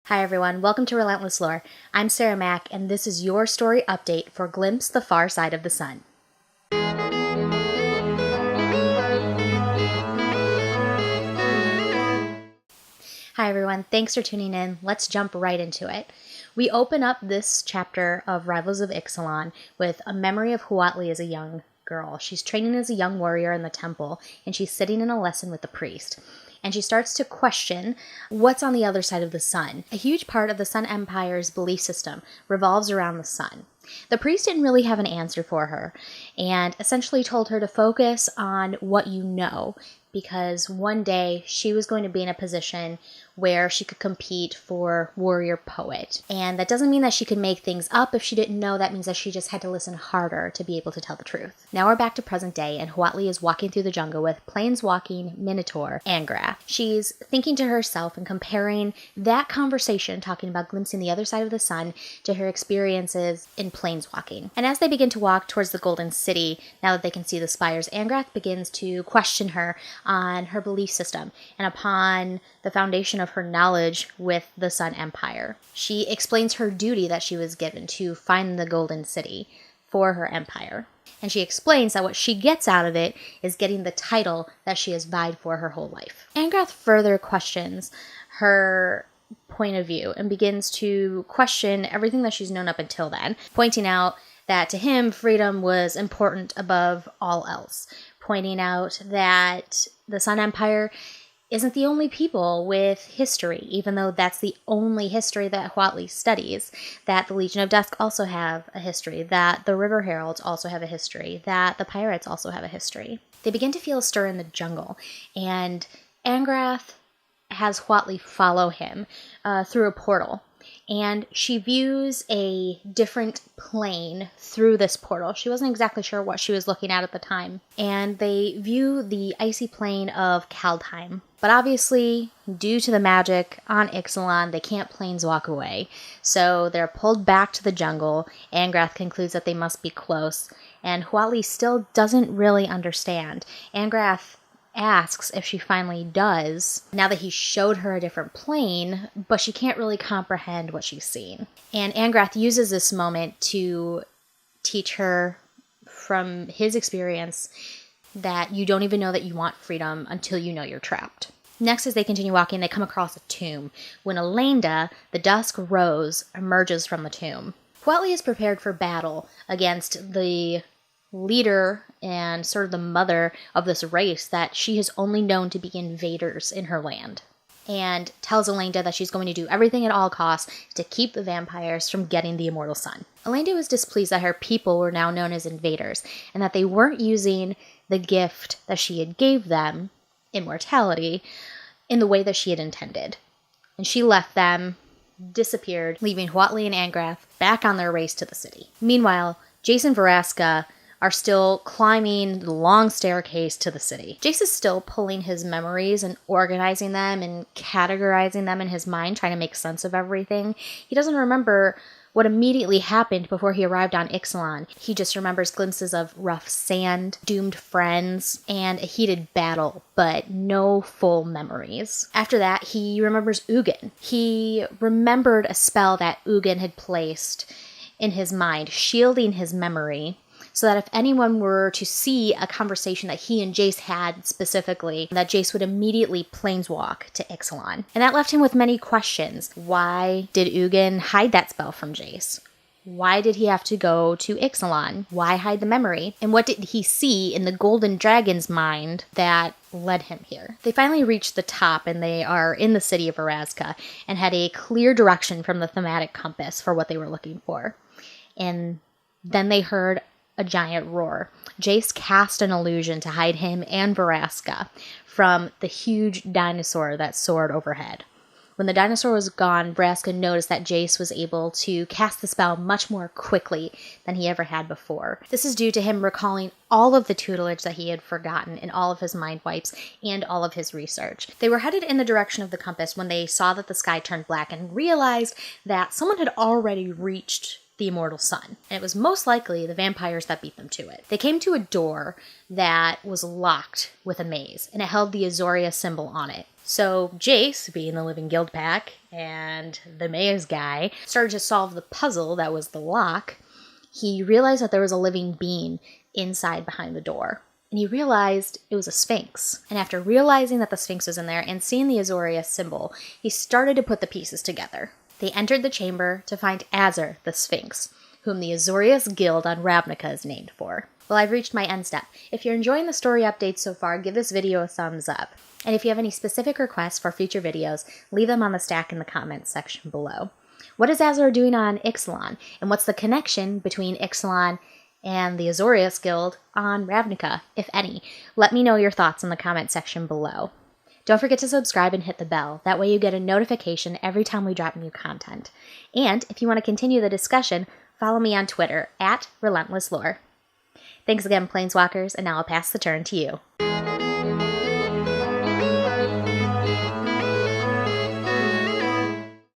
Hi everyone, welcome to Relentless Lore. I'm Sarah Mack, and this is your story update for Glimpse the Far Side of the Sun. Hi everyone, thanks for tuning in. Let's jump right into it. We open up this chapter of Rivals of Ixalan with a memory of Huatli as a young girl. She's training as a young warrior in the temple, and she's sitting in a lesson with the priest. And she starts to question what's on the other side of the sun. A huge part of the Sun Empire's belief system revolves around the sun. The priest didn't really have an answer for her, and essentially told her to focus on what you know, because one day she was going to be in a position where she could compete for warrior poet. And that doesn't mean that she could make things up. If she didn't know, that means that she just had to listen harder to be able to tell the truth. Now we're back to present day, and Huatli is walking through the jungle with plains-walking Minotaur Angrath. She's thinking to herself and comparing that conversation, talking about glimpsing the other side of the sun, to her experiences in plains-walking. And as they begin to walk towards the Golden City, now that they can see the spires, Angrath begins to question her on her belief system and upon the foundation of her knowledge with the Sun Empire. She explains her duty that she was given to find the Golden City for her empire. And she explains that what she gets out of it is getting the title that she has vied for her whole life. Angrath further questions her point of view and begins to question everything that she's known up until then, pointing out that to him, freedom was important above all else, pointing out that the Sun Empire isn't the only people with history, even though that's the only history that Huatli studies, that the Legion of Dusk also have a history, that the River Heralds also have a history, that the Pirates also have a history. They begin to feel a stir in the jungle, and Angrath has Huatli follow him through a portal. And she views a different plane through this portal. She wasn't exactly sure what she was looking at the time. And they view the icy plane of Kaldheim. But obviously, due to the magic on Ixalan, they can't planeswalk away. So they're pulled back to the jungle. Angrath concludes that they must be close. And Huatli still doesn't really understand. Angrath asks if she finally does, now that he showed her a different plane, but she can't really comprehend what she's seen. And Angrath uses this moment to teach her from his experience that you don't even know that you want freedom until you know you're trapped. Next, as they continue walking, they come across a tomb, when Elenda, the Dusk Rose, emerges from the tomb. Huatli is prepared for battle against the leader and sort of the mother of this race that she has only known to be invaders in her land, and tells Elenda that she's going to do everything at all costs to keep the vampires from getting the immortal sun. Elenda was displeased that her people were now known as invaders, and that they weren't using the gift that she had gave them, immortality, in the way that she had intended. And she left them, disappeared, leaving Huatli and Angrath back on their race to the city. Meanwhile, Jace and Vraska are still climbing the long staircase to the city. Jace is still pulling his memories and organizing them and categorizing them in his mind, trying to make sense of everything. He doesn't remember what immediately happened before he arrived on Ixalan. He just remembers glimpses of rough sand, doomed friends, and a heated battle, but no full memories. After that, he remembers Ugin. He remembered a spell that Ugin had placed in his mind, shielding his memory, so that if anyone were to see a conversation that he and Jace had specifically, that Jace would immediately planeswalk to Ixalan. And that left him with many questions. Why did Ugin hide that spell from Jace? Why did he have to go to Ixalan? Why hide the memory? And what did he see in the Golden Dragon's mind that led him here? They finally reach the top, and they are in the city of Orazca, and had a clear direction from the thematic compass for what they were looking for. And then they heard a giant roar. Jace cast an illusion to hide him and Vraska from the huge dinosaur that soared overhead. When the dinosaur was gone, Vraska noticed that Jace was able to cast the spell much more quickly than he ever had before. This is due to him recalling all of the tutelage that he had forgotten in all of his mind wipes and all of his research. They were headed in the direction of the compass when they saw that the sky turned black and realized that someone had already reached the immortal sun. And it was most likely the vampires that beat them to it. They came to a door that was locked with a maze, and it held the Azoria symbol on it. So Jace, being the living guild pack, and the maze guy, started to solve the puzzle that was the lock. He realized that there was a living being inside behind the door. And he realized it was a sphinx. And after realizing that the sphinx was in there and seeing the Azoria symbol, he started to put the pieces together. They entered the chamber to find Azur, the sphinx, whom the Azorius Guild on Ravnica is named for. Well, I've reached my end step. If you're enjoying the story updates so far, give this video a thumbs up. And if you have any specific requests for future videos, leave them on the stack in the comments section below. What is Azur doing on Ixalan? And what's the connection between Ixalan and the Azorius Guild on Ravnica, if any? Let me know your thoughts in the comment section below. Don't forget to subscribe and hit the bell. That way you get a notification every time we drop new content. And if you want to continue the discussion, follow me on Twitter @RelentlessLore. Thanks again, Planeswalkers, and now I'll pass the turn to you.